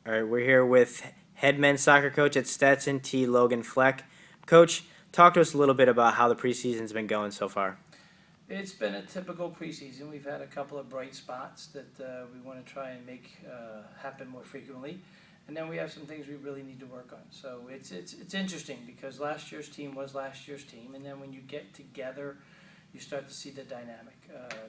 All right, we're here with head men's soccer coach at Stetson, Logan Fleck. Coach, talk to us a little bit about how the preseason's been going so far. It's been a typical preseason. We've had a couple of bright spots that we want to try and make happen more frequently, and then we have some things we really need to work on. So it's interesting because last year's team was last year's team, and then when you get together, you start to see the dynamic.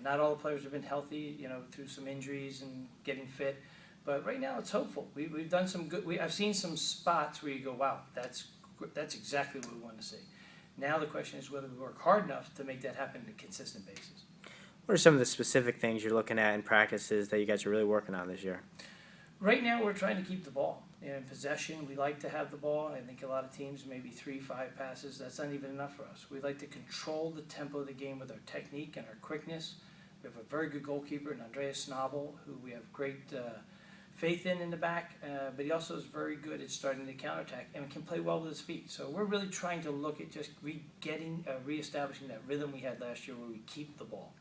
Not all the players have been healthy, through some injuries and getting fit. But right now, it's hopeful. We've done some good. I've seen some spots where you go, "Wow, that's exactly what we want to see." Now the question is whether we work hard enough to make that happen on a consistent basis. What are some of the specific things you're looking at in practices that you guys are really working on this year? Right now, we're trying to keep the ball in possession. We like to have the ball. I think a lot of teams, maybe 3-5 passes. That's not even enough for us. We like to control the tempo of the game with our technique and our quickness. We have a very good goalkeeper, Andreas Schnabel, who we have great faith in the back, but he also is very good at starting the counterattack and can play well with his feet. So we're really trying to look at just reestablishing that rhythm we had last year where we keep the ball.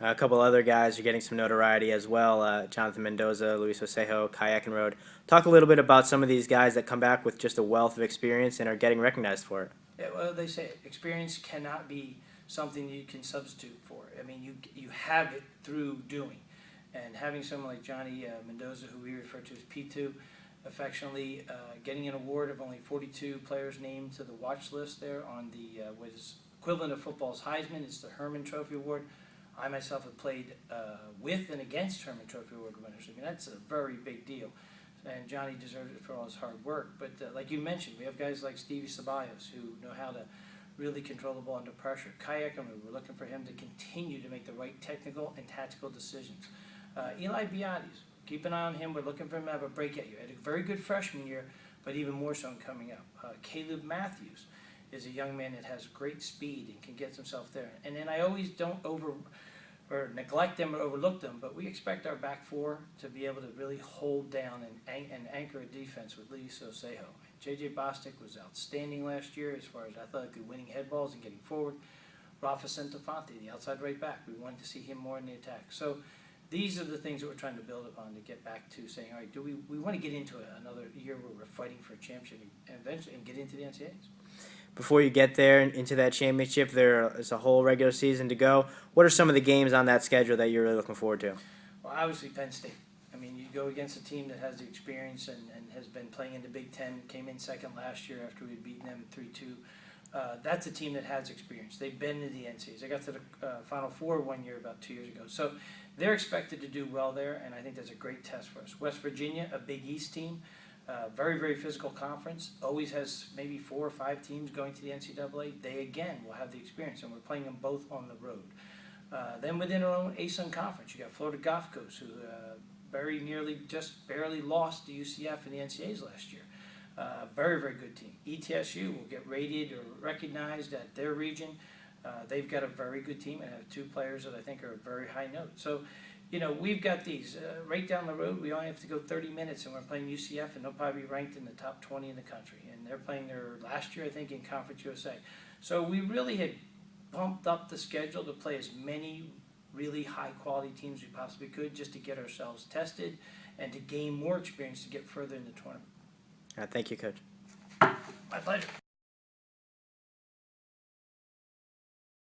A couple other guys are getting some notoriety as well. Jonathan Mendoza, Luis Osejo, Kayak and Road. Talk a little bit about some of these guys that come back with just a wealth of experience and are getting recognized for it. Yeah, well, they say experience cannot be something you can substitute for. I mean, you have it through doing. And having someone like Johnny Mendoza, who we refer to as P2, affectionately getting an award of only 42 players named to the watch list there on the what is equivalent of football's Heisman. It's the Herman Trophy Award. I myself have played with and against Herman Trophy Award winners. I mean, that's a very big deal. And Johnny deserves it for all his hard work. But like you mentioned, we have guys like Stevie Ceballos who know how to really control the ball under pressure. Kayak, we're looking for him to continue to make the right technical and tactical decisions. Eli Biatis, keep an eye on him. We're looking for him to have a breakout year. Had a very good freshman year, but even more so coming up. Caleb Matthews is a young man that has great speed and can get himself there. And then I always don't neglect them or overlook them, but we expect our back four to be able to really hold down and anchor a defense with Luis Osejo. J.J. Bostic was outstanding last year as far as athletically winning head balls and getting forward. Rafa Centofanti, the outside right back, we wanted to see him more in the attack. So these are the things that we're trying to build upon to get back to saying, all right, we want to get into another year where we're fighting for a championship and eventually get into the NCAAs. Before you get there into that championship, there is a whole regular season to go. What are some of the games on that schedule that you're really looking forward to? Well, obviously Penn State. I mean, you go against a team that has the experience and has been playing in the Big Ten, came in second last year after we had beaten them 3-2. That's a team that has experience. They've been to the NCAAs. They got to the Final Four 1 year about 2 years ago. So they're expected to do well there, and I think that's a great test for us. West Virginia, a Big East team, very, very physical conference, always has maybe 4 or 5 teams going to the NCAA. They, again, will have the experience, and we're playing them both on the road. Then within our own ASUN conference, you got Florida Gulf Coast, who very nearly just barely lost to UCF in the NCAAs last year. Very, very good team. ETSU will get rated or recognized at their region. They've got a very good team and have 2 players that I think are a very high note. So, we've got these. Right down the road, we only have to go 30 minutes, and we're playing UCF, and they'll probably be ranked in the top 20 in the country. And they're playing their last year, I think, in Conference USA. So we really had bumped up the schedule to play as many really high-quality teams we possibly could just to get ourselves tested and to gain more experience to get further in the tournament. Thank you, Coach. My pleasure.